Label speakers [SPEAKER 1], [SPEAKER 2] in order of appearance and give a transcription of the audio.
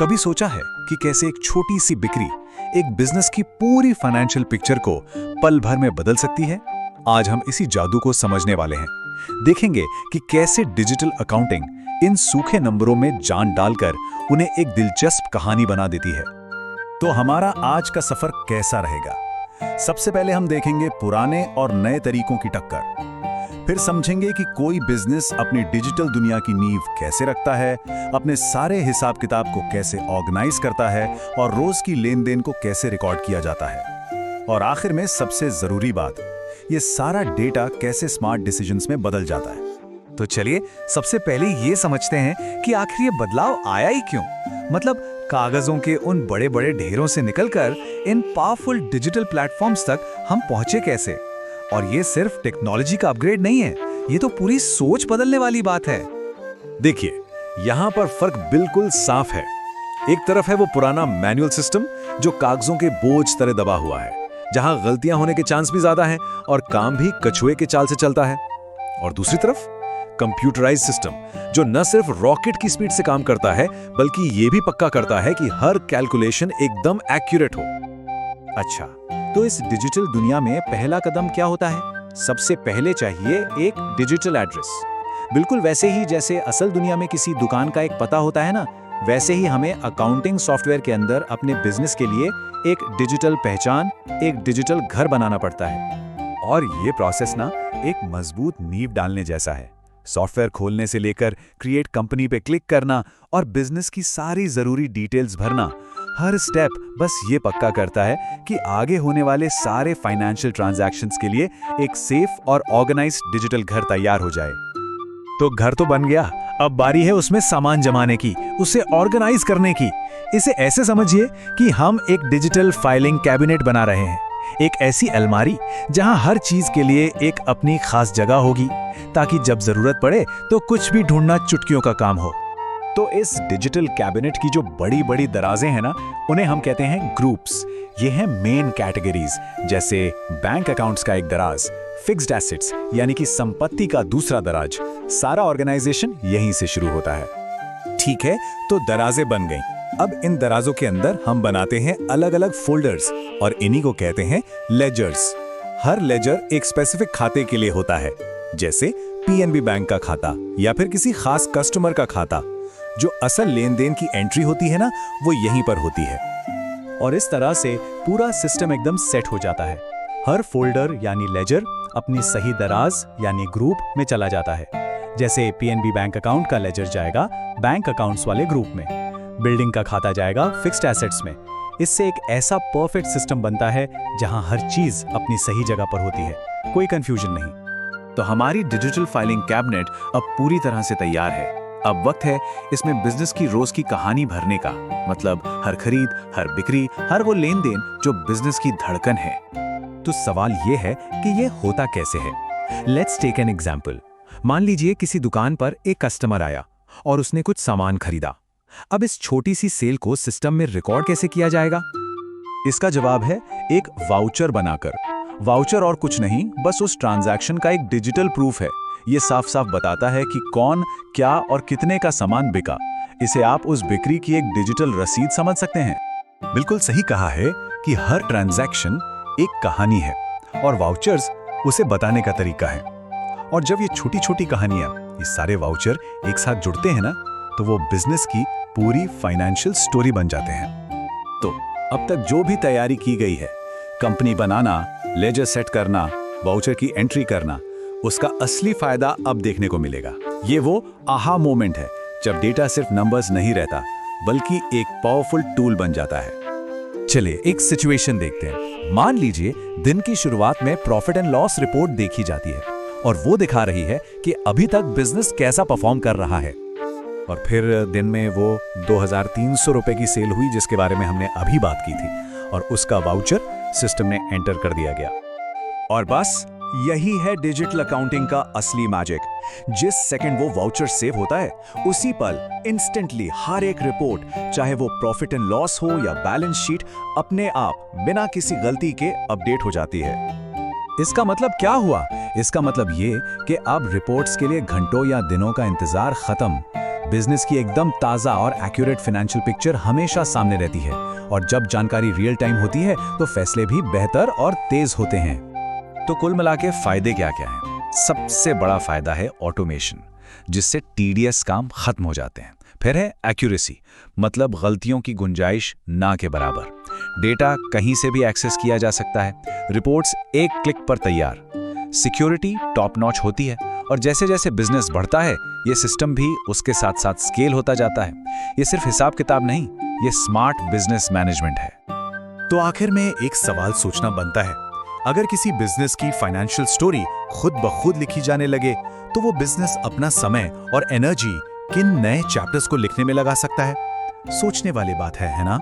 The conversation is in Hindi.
[SPEAKER 1] कभी सोचा है कि कैसे एक छोटी सी बिक्री एक बिजनेस की पूरी फाइनेंशियल पिक्चर को पल भर में बदल सकती है? आज हम इसी जादू को समझने वाले हैं। देखेंगे कि कैसे डिजिटल अकाउंटिंग इन सूखे नंबरों में जान डालकर उन्हें एक दिलचस्प कहानी बना देती है। तो हमारा आज का सफर कैसा रहेगा? सबसे पहले हम देखेंगे पुराने और नए तरीकों की टक्कर। फिर समझेंगे कि कोई बिजनेस अपनी डिजिटल दुनिया की नींव कैसे रखता है, अपने सारे हिसाब किताब को कैसे ऑर्गेनाइज करता है और रोज की लेन देन को कैसे रिकॉर्ड किया जाता है। और आखिर में सबसे जरूरी बात, ये सारा डेटा कैसे स्मार्ट डिसीजंस में बदल जाता है।
[SPEAKER 2] तो चलिए सबसे पहले ये समझते हैं कि आखिर ये बदलाव आया ही क्यों। मतलब कागजों के उन बड़े बड़े ढेरों से निकलकर इन पावरफुल डिजिटल प्लेटफॉर्म्स तक हम पहुंचे कैसे। और ये सिर्फ टेक्नोलॉजी का अपग्रेड नहीं है, ये तो पूरी सोच बदलने वाली बात है।
[SPEAKER 1] देखिए, यहाँ पर फर्क बिल्कुल साफ है। एक तरफ है वो पुराना मैनुअल सिस्टम जो कागजों के बोझ तरह दबा हुआ है, जहां गलतियां होने के चांस भी ज्यादा हैं और काम भी कछुए के चाल से चलता है। और दूसरी तरफ कंप्यूटराइज्ड सिस्टम जो न सिर्फ रॉकेट की स्पीड से काम करता है बल्कि ये भी पक्का करता है कि हर कैलकुलेशन एकदम एक्यूरेट हो।
[SPEAKER 2] अच्छा, तो इस डिजिटल दुनिया में पहला कदम क्या होता है? सबसे पहले चाहिए एक डिजिटल एड्रेस। बिल्कुल वैसे ही जैसे असल दुनिया में किसी दुकान का एक पता होता है ना, वैसे ही हमें अकाउंटिंग सॉफ्टवेयर के अंदर अपने बिजनेस के लिए एक डिजिटल पहचान, एक डिजिटल घर बनाना पड़ता है।
[SPEAKER 1] और ये प्रोसेस ना एक मजबूत नींव डालने जैसा है। सॉफ्टवेयर खोलने से लेकर क्रिएट कंपनी पे क्लिक करना और बिजनेस की सारी जरूरी डिटेल्स भरना, हर स्टेप बस ये पक्का करता है कि आगे होने वाले सारे फाइनेंशियल ट्रांजैक्शंस के लिए एक सेफ और ऑर्गेनाइज्ड डिजिटल घर तैयार हो जाए।
[SPEAKER 2] तो घर तो बन गया, अब बारी है उसमें सामान जमाने की, उसे ऑर्गेनाइज करने की। इसे ऐसे समझिए कि हम एक डिजिटल फाइलिंग कैबिनेट बना रहे हैं, एक ऐसी अलमारी जहां हर चीज के लिए एक अपनी खास जगह होगी, ताकि जब जरूरत पड़े तो कुछ भी ढूंढना चुटकियों का काम हो।
[SPEAKER 1] तो इस डिजिटल कैबिनेट की जो बड़ी बड़ी दराजें हैं ना, उन्हें हम कहते हैं ग्रुप्स। ये हैं मेन कैटेगरीज, जैसे बैंक अकाउंट्स का एक दराज, फिक्स्ड एसेट्स यानी कि संपत्ति का दूसरा दराज। सारा ऑर्गेनाइजेशन यहीं से शुरू होता है। ठीक है, तो दराजें बन गई। अब इन दराजों के अंदर हम बनाते हैं अलग अलग फोल्डर्स और इन्हीं को कहते हैं लेजर्स। हर लेजर एक स्पेसिफिक खाते के लिए होता है, जैसे पीएनबी बैंक का खाता या फिर किसी खास कस्टमर का खाता। जो असल लेन देन की एंट्री होती है ना, वो यहीं पर होती है। और इस तरह से पूरा सिस्टम एकदम सेट हो जाता है। हर फोल्डर यानी लेजर अपनी सही दराज यानी ग्रुप में चला जाता है। जैसे पीएनबी बैंक अकाउंट का लेजर जाएगा बैंक अकाउंट्स वाले ग्रुप में, बिल्डिंग का खाता जाएगा फिक्स्ड एसेट्स में। इससे एक ऐसा परफेक्ट सिस्टम बनता है जहां हर चीज अपनी सही जगह पर होती है, कोई कंफ्यूजन नहीं। तो हमारी डिजिटल फाइलिंग कैबिनेट अब पूरी तरह से तैयार है। अब वक्त है इसमें बिजनेस की रोज की कहानी भरने का। मतलब हर खरीद, हर बिक्री, हर वो लेन देन जो बिजनेस की धड़कन है।
[SPEAKER 2] तो सवाल ये है कि ये होता कैसे है। Let's take an example. मान लीजिए किसी दुकान पर एक कस्टमर आया और उसने कुछ सामान खरीदा। अब इस छोटी सी सेल को सिस्टम में रिकॉर्ड कैसे किया जाएगा?
[SPEAKER 1] इसका जवाब है एक वाउचर बनाकर। वाउचर और कुछ नहीं, बस उस ट्रांजैक्शन का एक डिजिटल प्रूफ है। ये साफ साफ बताता है कि कौन, क्या और कितने का सामान बिका। इसे आप उस बिक्री की एक डिजिटल रसीद समझ सकते हैं। बिल्कुल सही कहा है कि हर ट्रांजैक्शन एक कहानी है और वाउचर्स उसे बताने का तरीका है। और जब ये छोटी छोटी कहानियां, ये सारे वाउचर एक साथ जुड़ते हैं ना, तो वो बिजनेस की पूरी फाइनेंशियल स्टोरी बन जाते हैं। तो अब तक जो भी तैयारी की गई है, कंपनी बनाना, लेजर सेट करना, वाउचर की एंट्री करना, उसका असली फायदा अब देखने को मिलेगा। ये वो आहा मोमेंट है जब डेटा सिर्फ नंबर्स नहीं रहता बल्कि एक पावरफुल टूल बन जाता है।
[SPEAKER 2] चलिए एक सिचुएशन देखते हैं। मान लीजिए दिन की शुरुआत में प्रॉफिट एंड लॉस रिपोर्ट देखी जाती है और वो दिखा रही है कि अभी तक बिजनेस कैसा परफॉर्म कर रहा है। और फिर दिन में वो 2300 रुपए की सेल हुई जिसके बारे में हमने अभी बात की थी, और उसका वाउचर सिस्टम में एंटर कर दिया गया। और बस यही है डिजिटल अकाउंटिंग का असली मैजिक। जिस सेकंड वो वाउचर सेव होता है, उसी पल इंस्टेंटली हर एक रिपोर्ट, चाहे वो प्रॉफिट एंड लॉस हो या बैलेंस शीट, अपने आप बिना किसी गलती के अपडेट हो जाती है। इसका मतलब क्या हुआ? इसका मतलब ये कि अब रिपोर्ट्स के लिए घंटों या दिनों का इंतजार खत्म।
[SPEAKER 1] बिजनेस की एकदम ताज़ा और एक्यूरेट फाइनेंशियल पिक्चर हमेशा सामने रहती है, और जब जानकारी रियल टाइम होती है तो फैसले भी बेहतर और तेज होते हैं।
[SPEAKER 2] तो कुल मिला के फायदे क्या क्या हैं? सबसे बड़ा फायदा है ऑटोमेशन, जिससे टीडीएस काम खत्म हो जाते हैं। फिर है एक्यूरेसी, मतलब गलतियों की गुंजाइश ना के बराबर। डेटा कहीं से भी एक्सेस किया जा सकता है, रिपोर्ट्स एक क्लिक पर तैयार। सिक्योरिटी टॉप नॉच होती है, और जैसे जैसे बिजनेस बढ़ता है ये सिस्टम भी उसके साथ साथ स्केल होता जाता है। ये सिर्फ हिसाब किताब नहीं, ये स्मार्ट बिजनेस मैनेजमेंट है।
[SPEAKER 3] तो आखिर में एक सवाल सोचना बनता है, अगर किसी बिजनेस की फाइनेंशियल स्टोरी खुद ब खुद लिखी जाने लगे तो वो बिजनेस अपना समय और एनर्जी किन नए चैप्टर्स को लिखने में लगा सकता है? सोचने वाली बात है ना?